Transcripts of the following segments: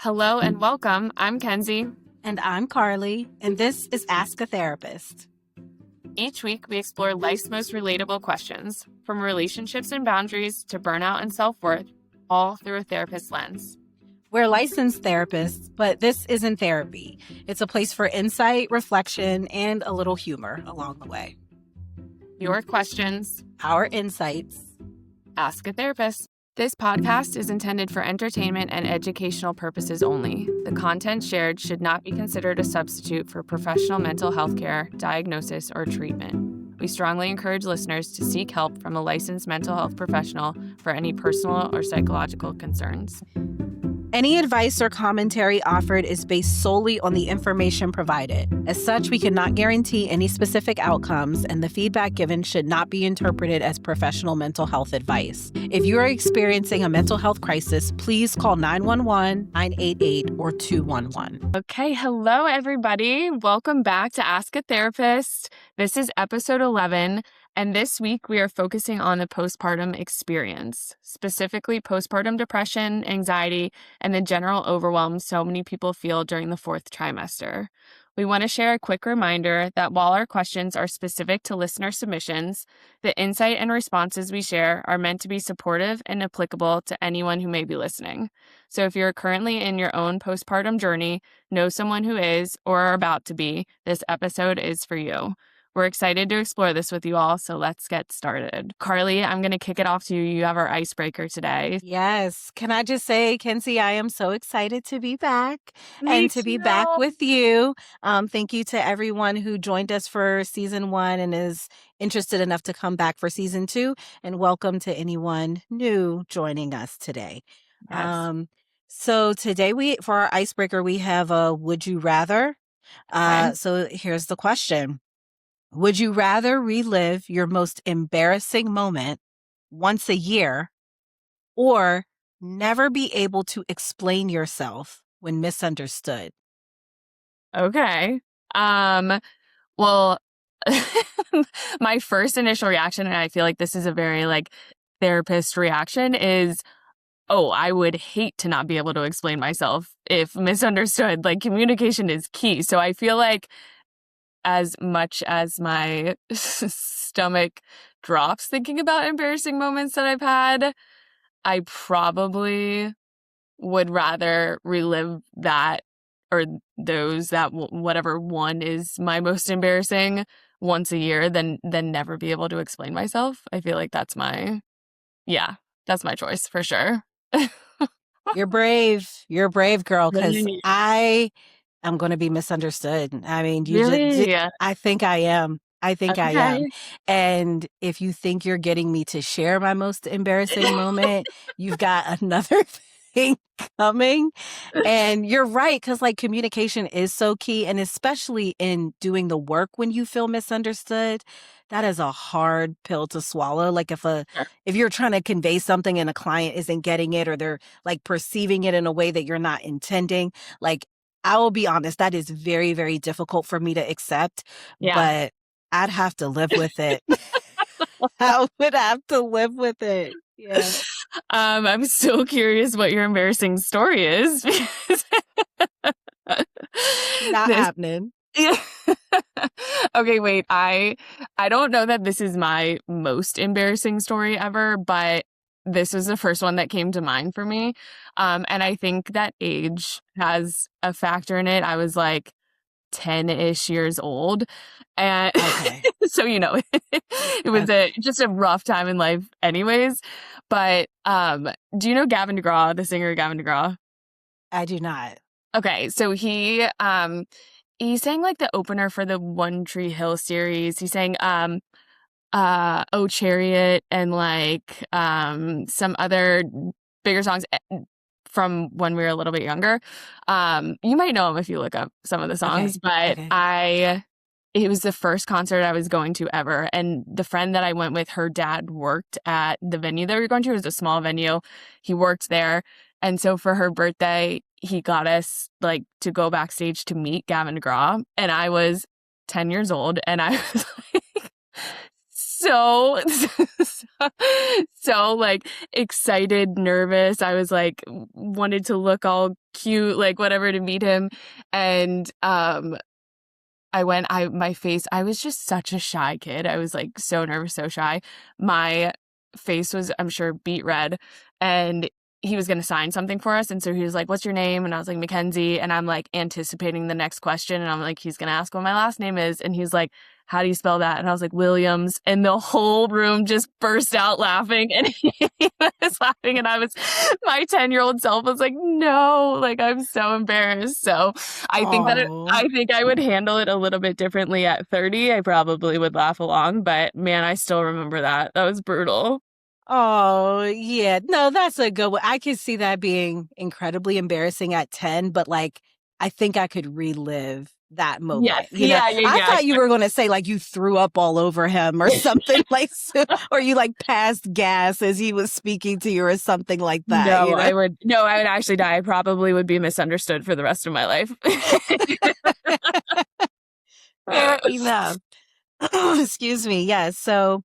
Hello and welcome. I'm Kenzie. And I'm Carli, and this is Ask a Therapist. Each week, we explore life's most relatable questions, from relationships and boundaries to burnout and self-worth, all through a therapist's lens. We're licensed therapists, but this isn't therapy. It's a place for insight, reflection, and a little humor along the way. Your questions, our insights. Ask a Therapist. This podcast is intended for entertainment and educational purposes only. The content shared should not be considered a substitute for professional mental health care, diagnosis, or treatment. We strongly encourage listeners to seek help from a licensed mental health professional for any personal or psychological concerns. Any advice or commentary offered is based solely on the information provided. As such, we cannot guarantee any specific outcomes, and the feedback given should not be interpreted as professional mental health advice. If you are experiencing a mental health crisis, please call 911, 988, or 211. Okay, hello everybody. Welcome back to Ask a Therapist. This is episode 11. And this week, we are focusing on the postpartum experience, specifically postpartum depression, anxiety, and the general overwhelm so many people feel during the fourth trimester. We want to share a quick reminder that while our questions are specific to listener submissions, the insight and responses we share are meant to be supportive and applicable to anyone who may be listening. So if you're currently in your own postpartum journey, know someone who is or are about to be, this episode is for you. We're excited to explore this with you all, so let's get started. Carli, I'm going to kick it off to you. You have our icebreaker today. Yes. Can I just say, Kenzie, I am so excited to be back Me to be too. back with you. Thank you to everyone who joined us for season 1 and is interested enough to come back for season 2. And welcome to anyone new joining us today. Yes. So today for our icebreaker, we have a would you rather. Okay. So here's the question. Would you rather relive your most embarrassing moment once a year or never be able to explain yourself when misunderstood? Okay. Well, my first initial reaction, and I feel like this is a very therapist reaction, is, oh, I would hate to not be able to explain myself if misunderstood. Communication is key. So I feel like as much as my stomach drops thinking about embarrassing moments that I've had, I probably would rather relive that or those that whatever one is my most embarrassing once a year than never be able to explain myself. I feel like that's my choice for sure. You're brave. You're a brave girl, because I'm going to be misunderstood. I mean, Really? I think I am. I am. Okay. And if you think you're getting me to share my most embarrassing moment, you've got another thing coming. And you're right, because communication is so key. And especially in doing the work when you feel misunderstood, that is a hard pill to swallow. If you're trying to convey something and a client isn't getting it, or they're perceiving it in a way that you're not intending, I will be honest, that is very, very difficult for me to accept, but I'd have to live with it. I would have to live with it. Yeah. I'm so curious what your embarrassing story is. Not happening. Okay, wait. I don't know that this is my most embarrassing story ever, but this was the first one that came to mind for me. And I think that age has a factor in it. I was 10-ish years old. And so, it was just a rough time in life anyways. But do you know Gavin DeGraw, the singer Gavin DeGraw? I do not. Okay, so he sang the opener for the One Tree Hill series. He sang Oh Chariot and some other bigger songs from when we were a little bit younger. You might know him if you look up some of the songs, but it was the first concert I was going to ever. And the friend that I went with, her dad worked at the venue that we were going to. It was a small venue. He worked there. And so for her birthday, he got us to go backstage to meet Gavin DeGraw. And I was 10 years old, and I was so So like excited, nervous. I was like wanted to look all cute, like whatever to meet him. And my face, I was just such a shy kid. I was like so nervous, so shy. My face was, I'm sure, beet red. And he was going to sign something for us. And so he was like, "What's your name?" And I was like, "Mackenzie." And I'm like anticipating the next question. And I'm like, he's going to ask what my last name is. And he's like, "How do you spell that?" And I was like, "Williams." And the whole room just burst out laughing. And he was laughing. And my 10-year-old self was like, "No," like I'm so embarrassed. So Oh. I think I would handle it a little bit differently at 30. I probably would laugh along, but man, I still remember that. That was brutal. Oh, yeah. No, that's a good one. I can see that being incredibly embarrassing at 10, but like, I think I could relive that Yes. moment. Yeah, I yeah, thought you were going to say like you threw up all over him or something like, or you like passed gas as he was speaking to you or something like that, No, I would actually die. I probably would be misunderstood for the rest of my life. Fair enough. Excuse me. Yes. So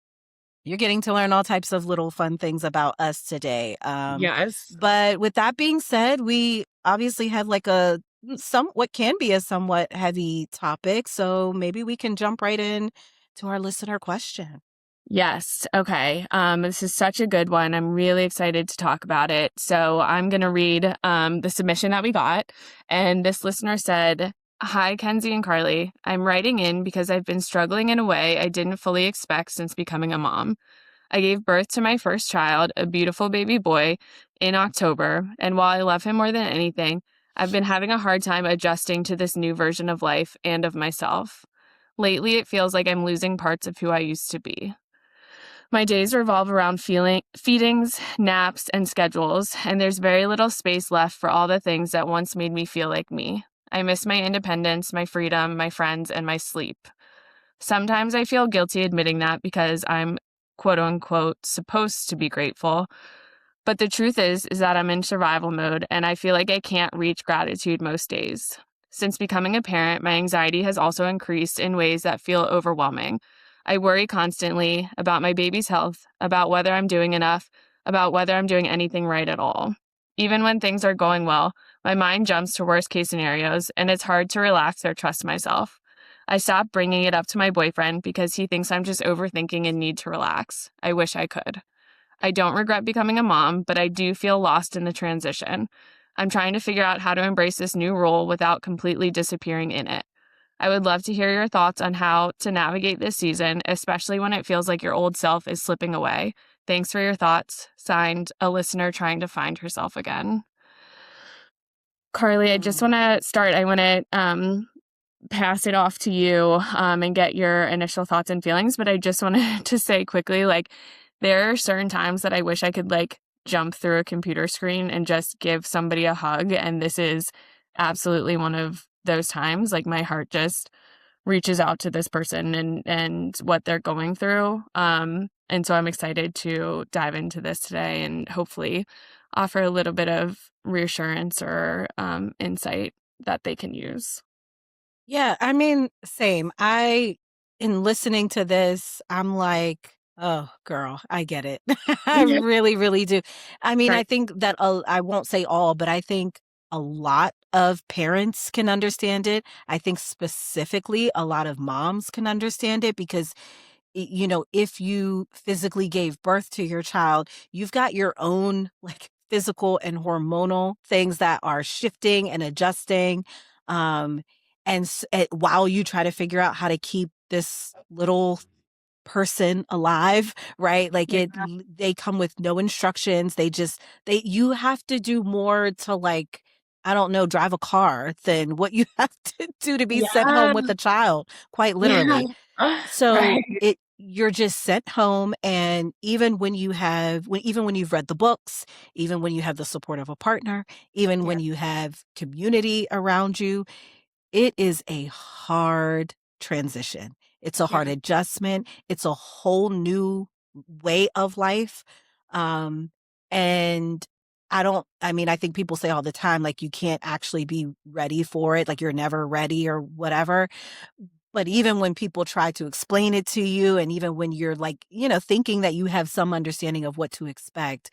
you're getting to learn all types of little fun things about us today. Yes. But with that being said, we obviously have like what can be a somewhat heavy topic. So maybe we can jump right in to our listener question. Yes. Okay. This is such a good one. I'm really excited to talk about it. So I'm going to read the submission that we got. And this listener said, "Hi, Kenzie and Carli. I'm writing in because I've been struggling in a way I didn't fully expect since becoming a mom. I gave birth to my first child, a beautiful baby boy, in October. And while I love him more than anything, I've been having a hard time adjusting to this new version of life and of myself. Lately, it feels like I'm losing parts of who I used to be. My days revolve around feedings, naps, and schedules, and there's very little space left for all the things that once made me feel like me. I miss my independence, my freedom, my friends, and my sleep. Sometimes I feel guilty admitting that because I'm quote unquote supposed to be grateful. But the truth is that I'm in survival mode and I feel like I can't reach gratitude most days. Since becoming a parent, my anxiety has also increased in ways that feel overwhelming. I worry constantly about my baby's health, about whether I'm doing enough, about whether I'm doing anything right at all. Even when things are going well, my mind jumps to worst case scenarios and it's hard to relax or trust myself. I stopped bringing it up to my boyfriend because he thinks I'm just overthinking and need to relax. I wish I could. I don't regret becoming a mom, but I do feel lost in the transition. I'm trying to figure out how to embrace this new role without completely disappearing in it. I would love to hear your thoughts on how to navigate this season, especially when it feels like your old self is slipping away. Thanks for your thoughts. Signed, a listener trying to find herself again. Carli, I just want Mm. to start. I want to pass it off to you and get your initial thoughts and feelings. But I just wanted to say quickly, like, there are certain times that I wish I could like jump through a computer screen and just give somebody a hug. And this is absolutely one of those times. Like my heart just reaches out to this person and what they're going through. And so I'm excited to dive into this today and hopefully offer a little bit of reassurance or insight that they can use. Yeah, I mean, same. In listening to this, I'm like, oh, girl, I get it. I Yeah. really, really do. I mean, I Right. think that I won't say all, but I think a lot of parents can understand it. I think specifically a lot of moms can understand it because if you physically gave birth to your child, you've got your own like physical and hormonal things that are shifting and adjusting. Um, while you try to figure out how to keep this little person alive, right? Like Yeah. they come with no instructions. You have to do more to like, I don't know, drive a car than what you have to do to be sent home Yeah. with a child, quite Yeah. literally. So Right. you're just sent home, and even when you've read the books, even when you have the support of a partner, even Yeah. when you have community around you, it is a hard transition. It's a Yeah. hard adjustment. It's a whole new way of life. Um, and I mean, I think people say all the time, like, you can't actually be ready for it, like, you're never ready or whatever. But even when people try to explain it to you, and even when you're like, thinking that you have some understanding of what to expect,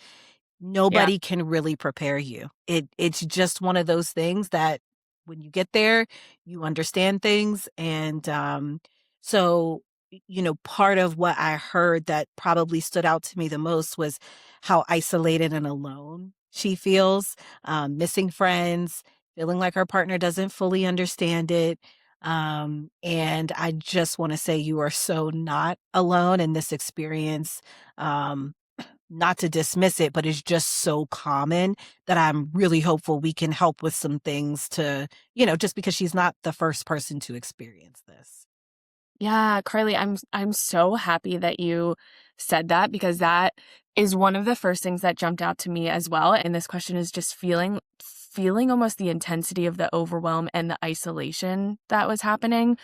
Yeah. nobody can really prepare you. It's just one of those things that when you get there, you understand things. And so, part of what I heard that probably stood out to me the most was how isolated and alone she feels, missing friends, feeling like her partner doesn't fully understand it. And I just want to say you are so not alone in this experience. Um, Not to dismiss it, but it's just so common that I'm really hopeful we can help with some things to, just because she's not the first person to experience this. Yeah, Carly, I'm so happy that you said that because that is one of the first things that jumped out to me as well. And this question is just feeling almost the intensity of the overwhelm and the isolation that was happening.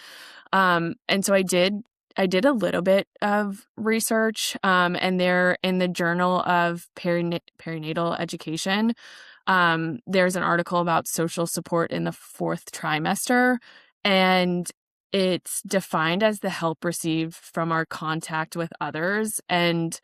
And so I did a little bit of research, and there in the Journal of Perinatal Education, there's an article about social support in the fourth trimester, and it's defined as the help received from our contact with others. And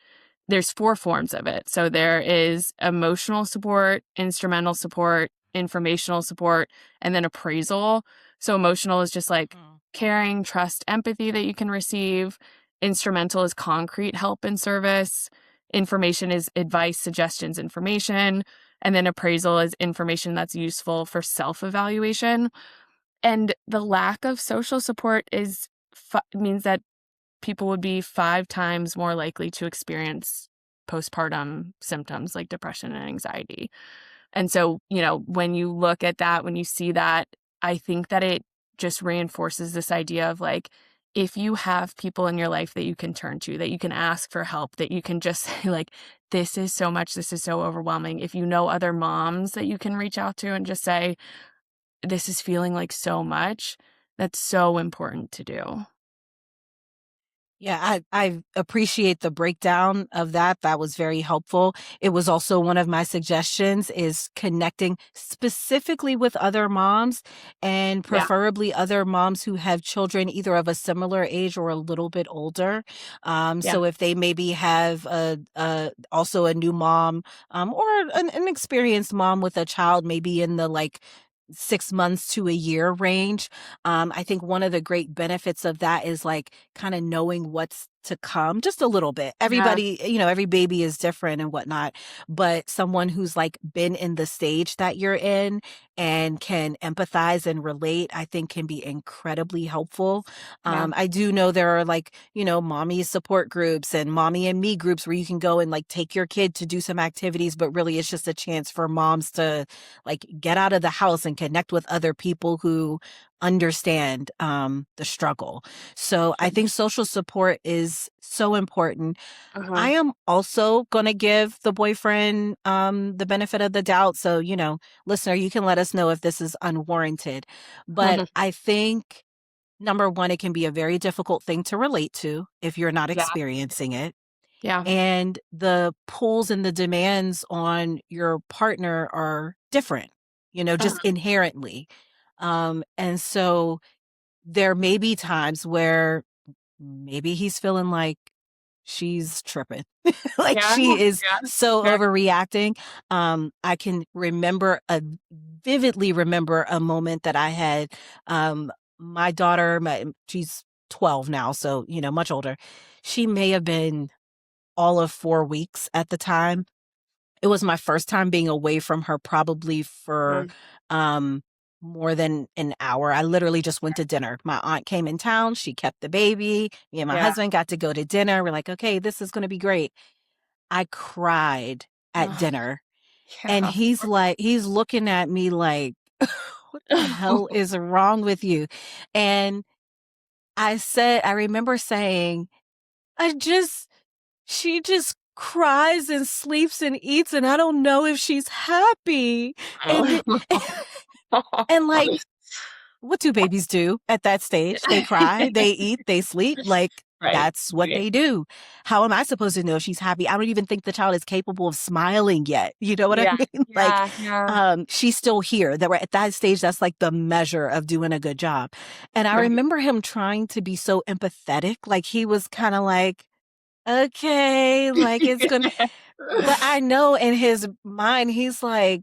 there's four forms of it. So there is emotional support, instrumental support, informational support, and then appraisal. So emotional is just like Mm. caring, trust, empathy that you can receive. Instrumental is concrete help and service. Information is advice, suggestions, information. And then appraisal is information that's useful for self-evaluation. And the lack of social support means that people would be 5 times more likely to experience postpartum symptoms like depression and anxiety. And so, when you look at that, when you see that, I think that it just reinforces this idea of like, if you have people in your life that you can turn to, that you can ask for help, that you can just say, like, this is so much, this is so overwhelming. If you know other moms that you can reach out to and just say, this is feeling like so much, that's so important to do. Yeah, I appreciate the breakdown of that. That was very helpful. It was also one of my suggestions is connecting specifically with other moms, and Yeah. preferably other moms who have children either of a similar age or a little bit older. Yeah. So if they maybe have also a new mom, or an experienced mom with a child, maybe in the like 6 months to a year range. I think one of the great benefits of that is like kind of knowing what's to come just a little bit. Yeah. Everybody, every baby is different and whatnot, but someone who's like been in the stage that you're in and can empathize and relate, I think can be incredibly helpful. Yeah. I do know there are like, mommy support groups and mommy and me groups where you can go and like take your kid to do some activities, but really it's just a chance for moms to like get out of the house and connect with other people who understand the struggle. So I think social support is so important. Uh-huh. I am also going to give the boyfriend the benefit of the doubt. So, listener, you can let us know if this is unwarranted. But I think number one, it can be a very difficult thing to relate to if you're not Yeah. experiencing it. Yeah. And the pulls and the demands on your partner are different, just Uh-huh. inherently. And so there may be times where maybe he's feeling like she's tripping, like Yeah. she is Yeah. so Sure. overreacting. I can vividly remember a moment that I had. My daughter, she's 12 now, so, much older. She may have been all of 4 weeks at the time. It was my first time being away from her probably for Mm. um more than an hour. I literally just went to dinner. My aunt came in town, she kept the baby. Me and my Yeah. husband got to go to dinner. We're like, "Okay, this is going to be great." I cried at Oh, dinner. And yeah. he's looking at me like, "What the hell is wrong with you?" And I remember saying, "I just she just cries and sleeps and eats, and I don't know if she's happy." And and like, what do babies do at that stage? They cry, they eat, they sleep. Like, Right. that's what Right. they do. How am I supposed to know if she's happy? I don't even think the child is capable of smiling yet. You know what I Yeah. mean? Like, Yeah. Yeah. she's still here. That we're at that stage, that's like the measure of doing a good job. And I Right. remember him trying to be so empathetic. Like he was kind of like, okay, like it's gonna, but I know in his mind, he's like,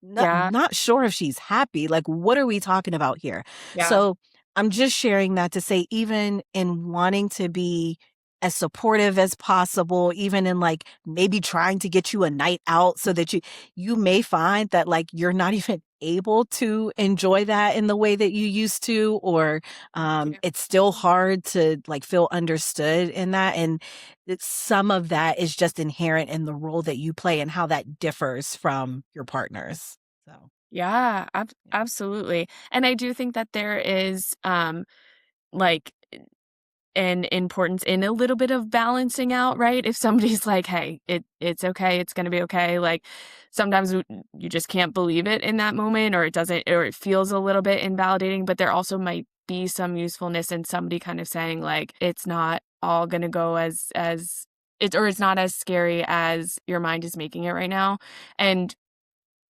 Yeah. not sure if she's happy. Like, what are we talking about here? Yeah. So I'm just sharing that to say, even in wanting to be as supportive as possible, even in like maybe trying to get you a night out so that you may find that like you're not even able to enjoy that in the way that you used to, or Yeah. it's still hard to like feel understood in that. And some of that is just inherent in the role that you play and how that differs from your partners. So, Yeah, yeah. absolutely. And I do think that there is like an importance in a little bit of balancing out, right? If somebody's like, "Hey, it's okay, it's gonna be okay," like sometimes you just can't believe it in that moment, or it doesn't, or it feels a little bit invalidating. But there also might be some usefulness in somebody kind of saying like, "It's not all gonna go as it's or it's not as scary as your mind is making it right now." And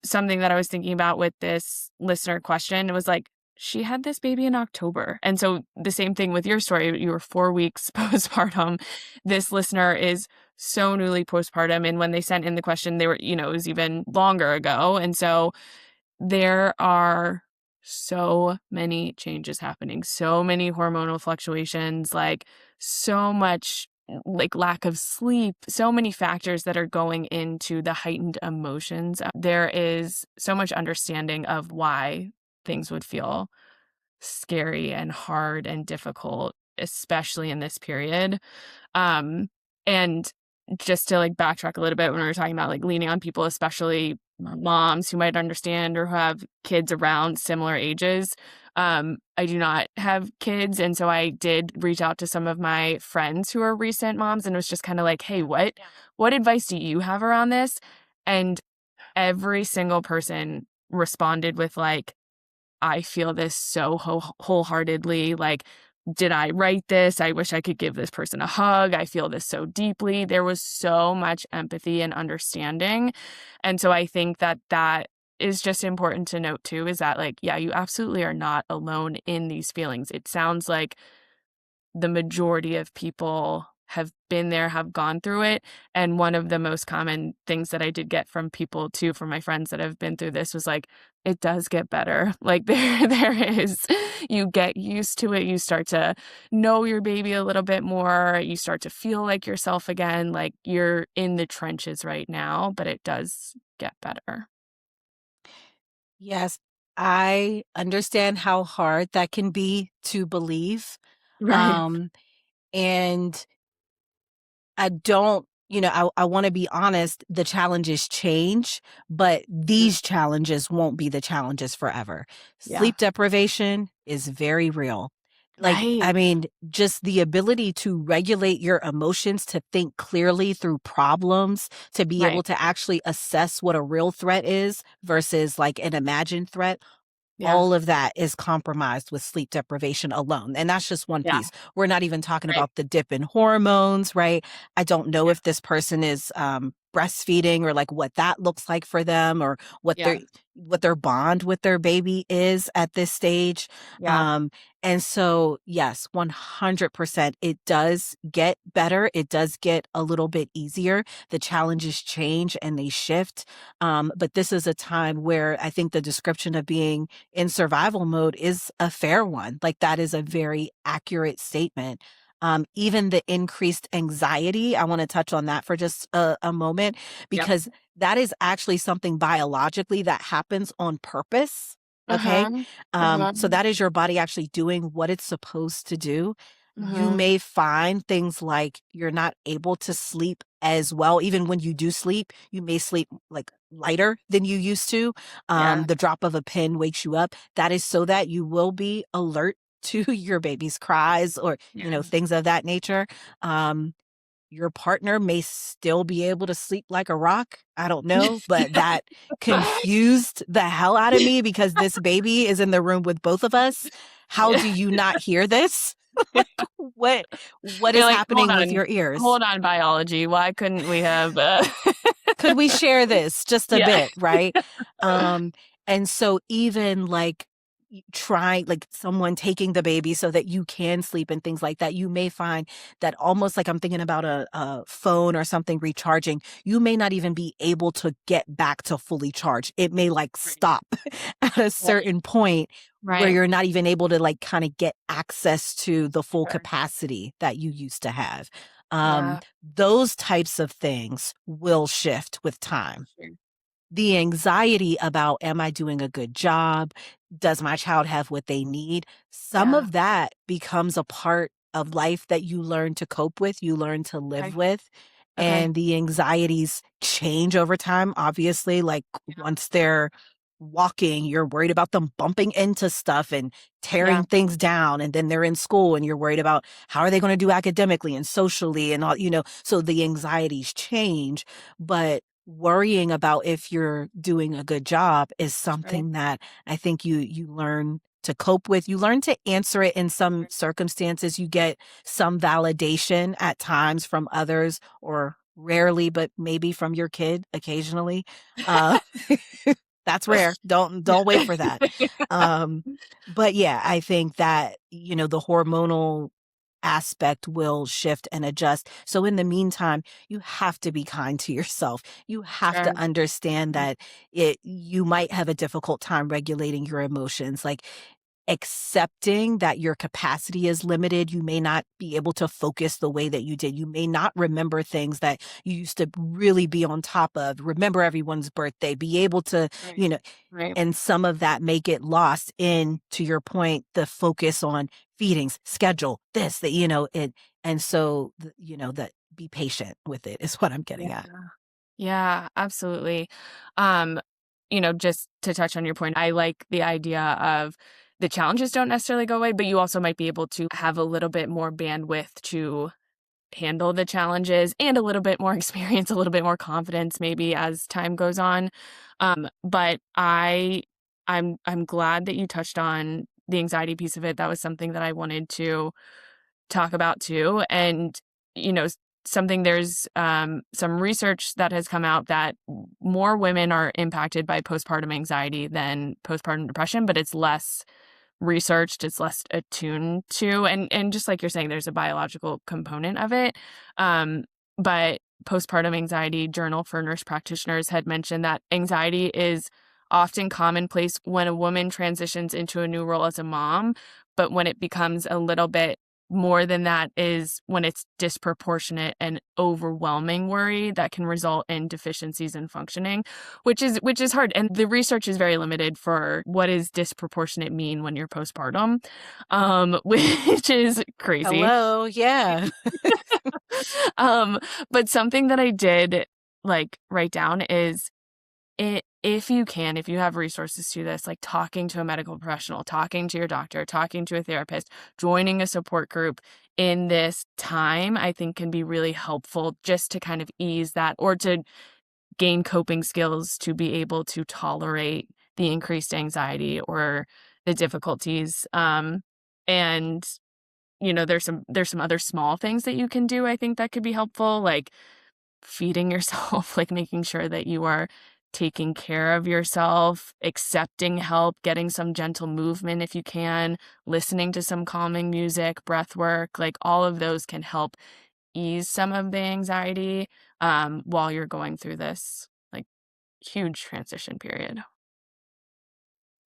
something that I was thinking about with this listener question was like, she had this baby in October. And so the same thing with your story, you were 4 weeks postpartum. This listener is so newly postpartum. And when they sent in the question, they were, it was even longer ago. And so there are so many changes happening, so many hormonal fluctuations, like so much like lack of sleep, so many factors that are going into the heightened emotions. There is so much understanding of why things would feel scary and hard and difficult, especially in this period. And just to like backtrack a little bit when we were talking about like leaning on people, especially moms who might understand or who have kids around similar ages. I do not have kids, and so I did reach out to some of my friends who are recent moms, and it was just kind of like, "Hey, what advice do you have around this?" And every single person responded with like, I feel this so wholeheartedly. Like, did I write this? I wish I could give this person a hug. I feel this so deeply. There was so much empathy and understanding. And so I think that that is just important to note too, is that like, yeah, you absolutely are not alone in these feelings. It sounds like the majority of people have been there, have gone through it. And one of the most common things that I did get from people too, from my friends that have been through this was like, it does get better. Like there is, you get used to it. You start to know your baby a little bit more. You start to feel like yourself again. Like you're in the trenches right now, but it does get better. Yes, I understand how hard that can be to believe. Right. Um, and I don't, I want to be honest, the challenges change, but Mhm. these challenges won't be the challenges forever. Yeah. Sleep deprivation is very real. Like, Right. I mean, just the ability to regulate your emotions, to think clearly through problems, to be able Right. to actually assess what a real threat is versus like an imagined threat, Yeah. all of that is compromised with sleep deprivation alone. And that's just one Yeah. piece. We're not even talking Right. about the dip in hormones, right? I don't know Yeah. if this person is breastfeeding or like what that looks like for them, or Yeah. what their bond with their baby is at this stage. Yeah. Um, and so, yes, 100%, it does get better. It does get a little bit easier. The challenges change and they shift. But this is a time where I think the description of being in survival mode is a fair one. Like that is a very accurate statement. Even the increased anxiety, I want to touch on that for just a moment, Yep. because that is actually something biologically that happens on purpose. Okay. Uh-huh. Uh-huh. So that is your body actually doing what it's supposed to do. You Uh-huh. may find things like you're not able to sleep as well. Even when you do sleep, you may sleep like lighter than you used to. Yeah. The drop of a pin wakes you up. That is so that you will be alert to your baby's cries or, Yeah. things of that nature. Um, your partner may still be able to sleep like a rock. I don't know, but that confused the hell out of me because this baby is in the room with both of us. How Yeah. do you not hear this? What what You're is like, happening with your ears? hold on, biology. Why couldn't we have Could we share this just a yeah. bit, right? Um, and so even like trying like someone taking the baby so that you can sleep and things like that, you may find that almost like I'm thinking about a phone or something recharging, you may not even be able to get back to fully charged. It may like Right. stop at a Right. certain point where Right. you're not even able to like kind of get access to the full Sure. capacity that you used to have. Yeah. Those types of things will shift with time. Sure. The anxiety about, am I doing a good job? Does my child have what they need? Some Yeah. of that becomes a part of life that you learn to cope with, you learn to live Okay. with. Okay. And the anxieties change over time. Obviously, like Yeah. once they're walking, you're worried about them bumping into stuff and Yeah. tearing things down. And then they're in school and you're worried about how are they going to do academically and socially and all, so the anxieties change. But worrying about if you're doing a good job is Sure. something that I think you learn to cope with. You learn to answer it in some circumstances. You get some validation at times from others, or rarely, but maybe from your kid occasionally. Uh, that's rare. Don't wait for that. Um, but yeah, I think that, the hormonal aspect will shift and adjust. So in the meantime, you have to be kind to yourself. You have Sure. to understand that you might have a difficult time regulating your emotions. Like accepting that your capacity is limited. You may not be able to focus the way that you did. You may not remember things that you used to really be on top of, remember everyone's birthday, be able to, Right. you know, Right. and some of that may get lost in, to your point, the focus on feedings, schedule, this, that, it. And so, that be patient with it is what I'm Yeah. getting at. Yeah, absolutely. Um, just to touch on your point, I like the idea of the challenges don't necessarily go away, but you also might be able to have a little bit more bandwidth to handle the challenges and a little bit more experience, a little bit more confidence maybe as time goes on. But I'm glad that you touched on the anxiety piece of it. That was something that I wanted to talk about too. And, you know, something there's some research that has come out that more women are impacted by postpartum anxiety than postpartum depression, but it's less researched, it's less attuned to. And just like you're saying, there's a biological component of it. Um, but Postpartum Anxiety Journal for Nurse Practitioners had mentioned that anxiety is often commonplace when a woman transitions into a new role as a mom, but when it becomes a little bit more than that is when it's disproportionate and overwhelming worry that can result in deficiencies in functioning, which is hard. And the research is very limited for what does disproportionate mean when you're postpartum, which is crazy. Hello. Yeah. um, but something that I did like write down is if you can, if you have resources to this, like talking to a medical professional, talking to your doctor, talking to a therapist, joining a support group in this time, I think can be really helpful just to kind of ease that or to gain coping skills to be able to tolerate the increased anxiety or the difficulties. And there's some other small things that you can do, I think that could be helpful, like feeding yourself, like making sure that you are taking care of yourself, accepting help, getting some gentle movement if you can, listening to some calming music, breath work, like all of those can help ease some of the anxiety while you're going through this like huge transition period.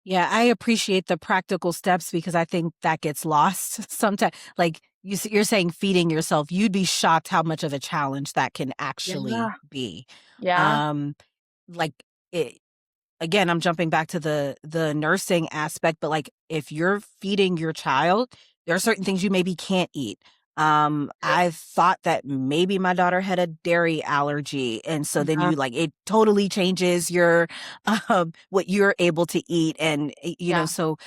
Yeah, I appreciate the practical steps because I think that gets lost sometimes. Like you're saying, feeding yourself, you'd be shocked how much of a challenge that can actually Yeah. be. Yeah. Um, like it, again, I'm jumping back to the nursing aspect, but like if you're feeding your child, there are certain things you maybe can't eat. I thought that maybe my daughter had a dairy allergy, and so then Yeah. you like it totally changes your what you're able to eat, and Yeah. so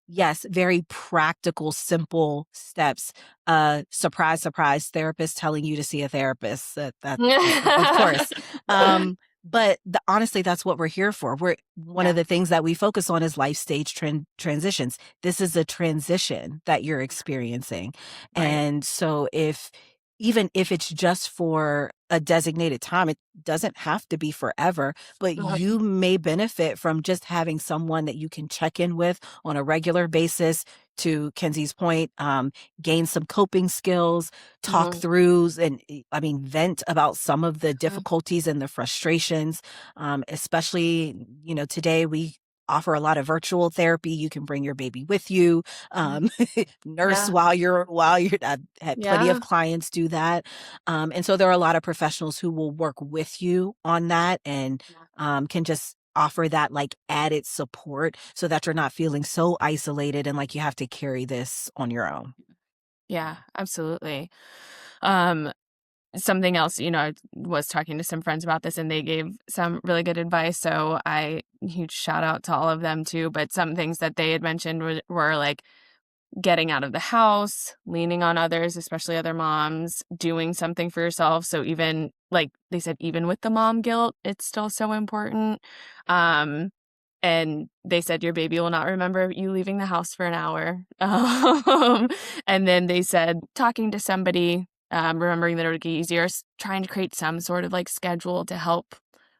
yes, very practical, simple steps. Surprise, surprise, therapist telling you to see a therapist. That of course. Um, But honestly, that's what we're here for. One of Yeah. the things that we focus on is life stage transitions. This is a transition that you're experiencing. Right. And so even if it's just for a designated time, it doesn't have to be forever, but Mhm. you may benefit from just having someone that you can check in with on a regular basis. To Kenzie's point, gain some coping skills, talk Mhm. through, and I mean, vent about some of the Mhm. difficulties and the frustrations. Especially, today we offer a lot of virtual therapy. You can bring your baby with you, Mhm. nurse Yeah. while you're. I've had plenty of Yeah. clients do that, and so there are a lot of professionals who will work with you on that and Yeah. can just offer that like added support so that you're not feeling so isolated and like you have to carry this on your own. Yeah, absolutely. Um, Something else, I was talking to some friends about this and they gave some really good advice. So huge shout out to all of them too. But some things that they had mentioned were like getting out of the house, leaning on others, especially other moms, doing something for yourself. So even like they said, even with the mom guilt, it's still so important. Um, and they said your baby will not remember you leaving the house for an hour. And then they said talking to somebody, remembering that it would get easier, trying to create some sort of like schedule to help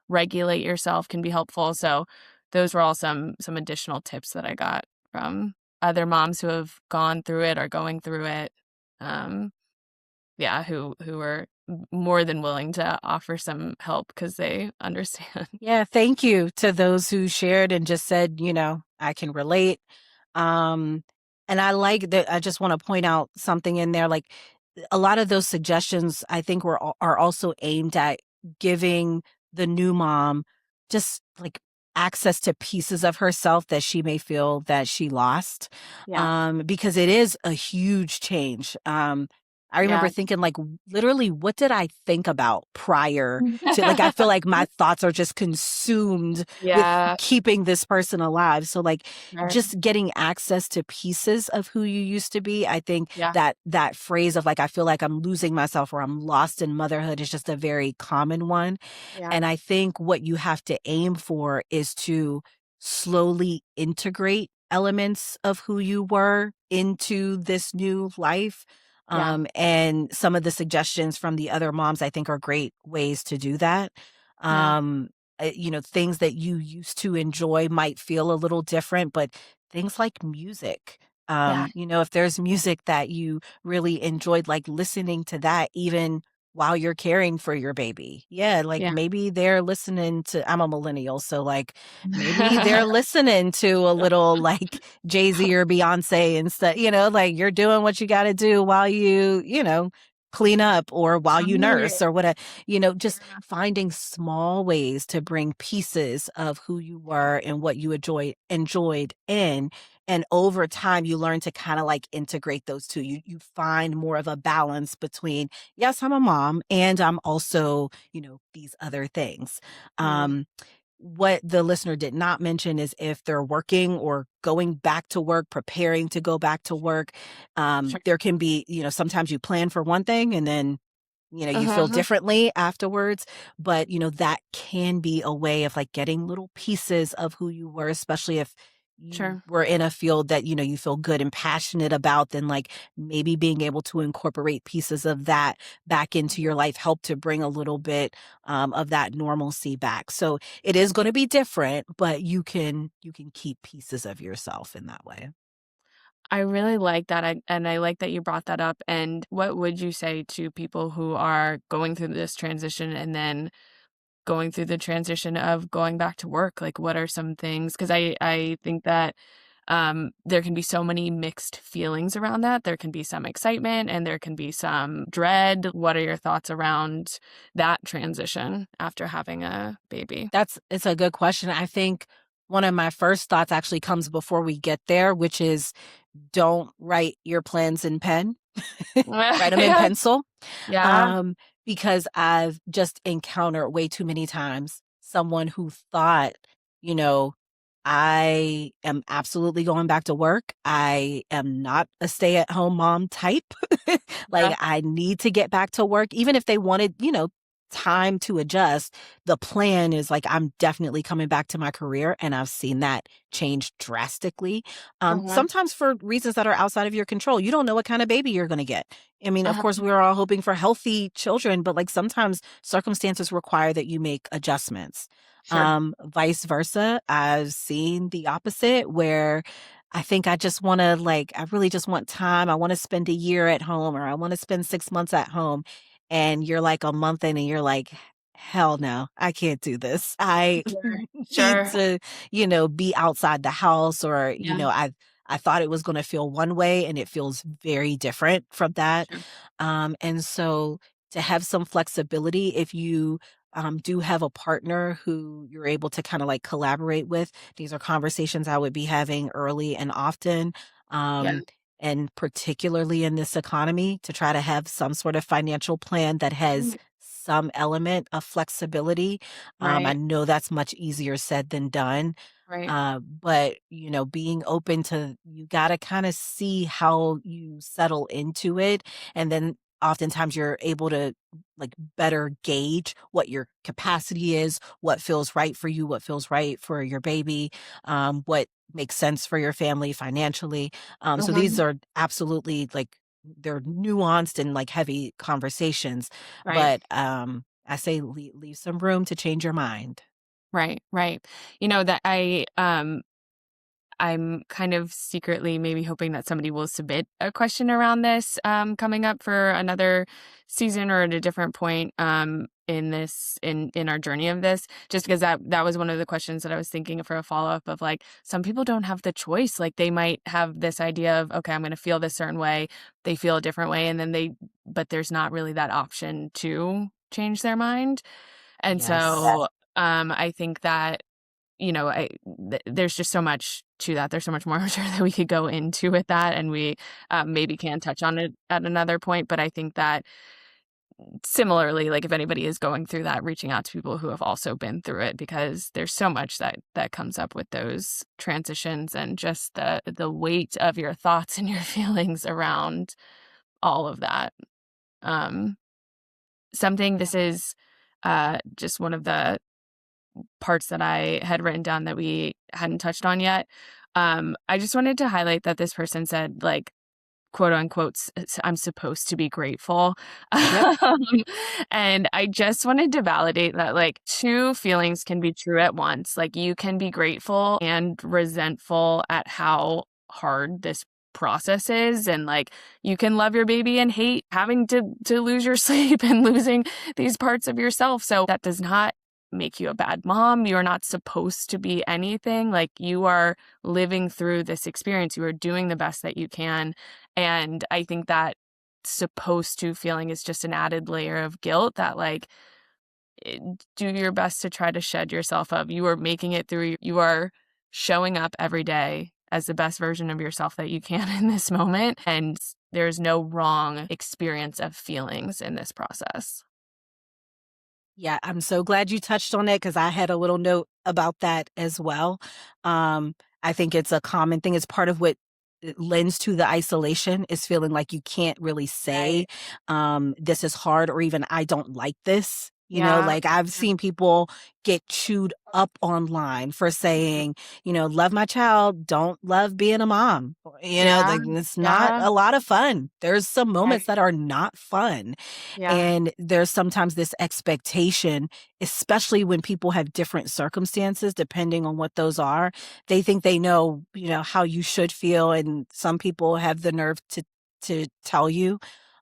regulate yourself can be helpful. So those were all some additional tips that I got from other moms who have gone through it or going through it. Um, yeah, who are more than willing to offer some help because they understand. Yeah, thank you to those who shared and just said, I can relate. Um, and I like that. I just want to point out something in there. Like a lot of those suggestions, I think are also aimed at giving the new mom just like access to pieces of herself that she may feel that she lost. Yeah. Because it is a huge change. I remember Yeah. thinking like literally, what did I think about prior to like I feel like my thoughts are just consumed with Yeah. keeping this person alive. So like Sure. just getting access to pieces of who you used to be. I think Yeah. that phrase of like I feel like I'm losing myself or I'm lost in motherhood is just a very common one. Yeah. And I think what you have to aim for is to slowly integrate elements of who you were into this new life. Yeah. And some of the suggestions from the other moms, I think, are great ways to do that. Yeah. Things that you used to enjoy might feel a little different, but things like music, Yeah. if there's music that you really enjoyed, like listening to that, even while you're caring for your baby. Yeah, like Yeah. maybe they're listening to, I'm a millennial, so like maybe they're listening to a little like Jay-Z or Beyonce and stuff, like you're doing what you got to do while clean up or while you Totally. nurse or whatever, just Yeah. finding small ways to bring pieces of who you were and what you enjoyed in. And over time, you learn to kind of like integrate those two. You find more of a balance between, yes, I'm a mom and I'm also, these other things. Yeah. What the listener did not mention is if they're working or going back to work, preparing to go back to work, Sure. there can be, sometimes you plan for one thing and then you feel Uh-huh. differently afterwards, but that can be a way of like getting little pieces of who you were, especially if you Sure. were in a field that you feel good and passionate about. Then like maybe being able to incorporate pieces of that back into your life help to bring a little bit of that normalcy back. So it is going to be different, but you can keep pieces of yourself in that way. I really like that, and I like that you brought that up. And what would you say to people who are going through this transition and then going through the transition of going back to work? Like, what are some things? Because I think that there can be so many mixed feelings around that. There can be some excitement and there can be some dread. What are your thoughts around that transition after having a baby? It's a good question. I think one of my first thoughts actually comes before we get there, which is don't write your plans in pen. Write them in Yeah. pencil. Yeah. Um, because I've just encountered way too many times someone who thought, you know, I am absolutely going back to work. I am not a stay-at-home mom type. Like Yeah. I need to get back to work, even if they wanted, time to adjust, the plan is like, I'm definitely coming back to my career. And I've seen that change drastically. Uh-huh. Sometimes for reasons that are outside of your control. You don't know what kind of baby you're going to get. I mean, of Uh-huh. course, we're all hoping for healthy children, but like sometimes circumstances require that you make adjustments. Sure. Vice versa. I've seen the opposite where I think I just want to like, I really just want time. I want to spend a year at home or I want to spend 6 months at home and you're like a month in and you're like, hell no, I can't do this. I Sure. need Sure. to, be outside the house or, Yeah. I thought it was going to feel one way and it feels very different from that. Sure. And so to have some flexibility, if you do have a partner who you're able to kind of like collaborate with, these are conversations I would be having early and often. Yeah. Um, and particularly in this economy, to try to have some sort of financial plan that has Mm. some element of flexibility. I Right. know that's much easier said than done. Right. But being open to you got to kind of see how you settle into it, and then oftentimes you're able to like better gauge what your capacity is, what feels right for you, what feels right for your baby, what makes sense for your family financially. So these Uh-huh. are absolutely like they're nuanced and like heavy conversations, Right. but I say leave some room to change your mind. Right. Right. That I'm kind of secretly maybe hoping that somebody will submit a question around this coming up for another season or at a different point in our journey of this, just because that was one of the questions that I was thinking for a follow-up of like some people don't have the choice. Like they might have this idea of, okay, I'm going to feel this certain way, they feel a different way, and then but there's not really that option to change their mind. And Yes. so I think that there's just so much to that. There's so much more I'm sure that we could go into with that, and we maybe can touch on it at another point. But I think that similarly, like if anybody is going through that, reaching out to people who have also been through it, because there's so much that comes up with those transitions and just the weight of your thoughts and your feelings around all of that. Um, something Yeah. this is just one of the parts that I had written down that we hadn't touched on yet. I just wanted to highlight that this person said, like, quote unquote, I'm supposed to be grateful. Yep. Um, and I just wanted to validate that, like, two feelings can be true at once. Like, you can be grateful and resentful at how hard this process is, and like you can love your baby and hate having to lose your sleep and losing these parts of yourself. So that does not make you a bad mom. You are not supposed to be anything. Like, you are living through this experience. You are doing the best that you can. And I think that supposed to feeling is just an added layer of guilt that, like, do your best to try to shed yourself of. You are making it through. You are showing up every day as the best version of yourself that you can in this moment. And there's no wrong experience of feelings in this process. Yeah, I'm so glad you touched on that because I had a little note about that as well. I think it's a common thing. It's part of what it lends to the isolation is feeling like you can't really say, Right. this is hard or even I don't like this. Yeah. Like I've Yeah. seen people get chewed up online for Mhm. saying, love my child, don't love being a mom. Yeah. Like it's not Yeah. a lot of fun. There's some moments Right. that are not fun. Yeah. And there's sometimes this expectation, especially when people have different circumstances, depending on what those are. They think they know, how you should feel. And some people have the nerve to tell you.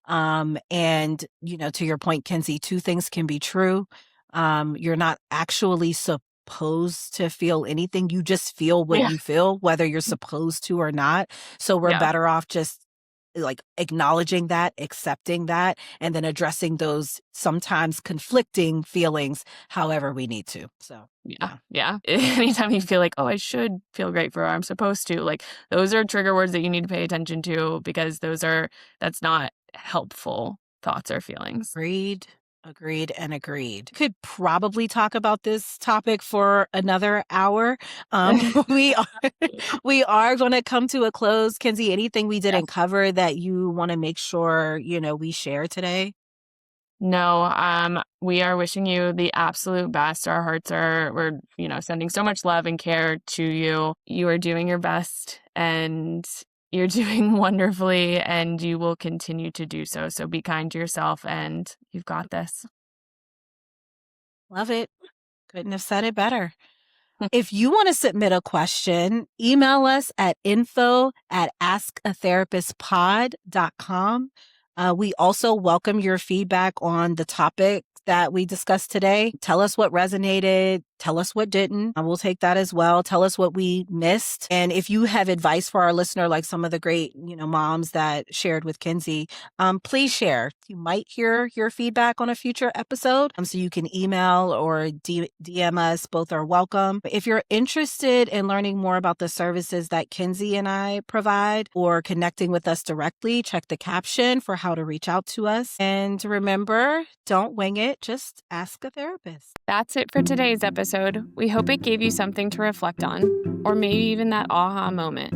And, to your point, Kenzie, two things can be true. You're not actually supposed to feel anything. You just feel what Yeah. you feel, whether you're supposed to or not. So we're Yeah. better off just like acknowledging that, accepting that, and then addressing those sometimes conflicting feelings however we need to. So, Yeah. yeah. Yeah. Anytime you feel like, oh, I should feel grateful or I'm supposed to, like, those are trigger words that you need to pay attention to, because that's not helpful thoughts or feelings. Agreed, agreed, and agreed. Could probably talk about this topic for another hour. We are we are going to come to a close. Kenzie, anything we didn't Yes. cover that you want to make sure we share today? No, we are wishing you the absolute best. We're sending so much love and care to you. You are doing your best and you're doing wonderfully, and you will continue to do so. So be kind to yourself, and you've got this. Love it. Couldn't have said it better. If you want to submit a question, email us at info@askatherapistpod.com. We also welcome your feedback on the topic that we discussed today. Tell us what resonated. Tell us what didn't. We'll take that as well. Tell us what we missed. And if you have advice for our listener, like some of the great, moms that shared with Kenzie, please share. You might hear your feedback on a future episode. So you can email or DM us. Both are welcome. If you're interested in learning more about the services that Kenzie and I provide or connecting with us directly, check the caption for how to reach out to us. And remember, don't wing it. Just ask a therapist. That's it for today's episode. We hope it gave you something to reflect on, or maybe even that aha moment.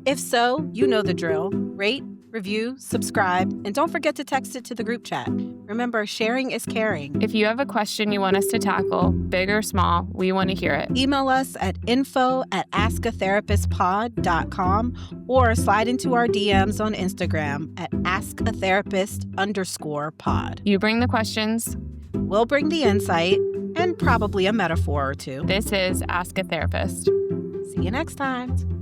If so, you know the drill. Rate, review, subscribe, and don't forget to text it to the group chat. Remember, sharing is caring. If you have a question you want us to tackle, big or small, we want to hear it. Email us at info@askatherapistpod.com or slide into our DMs on Instagram at askatherapist_pod. You bring the questions. We'll bring the insight and probably a metaphor or two. This is Ask a Therapist. See you next time.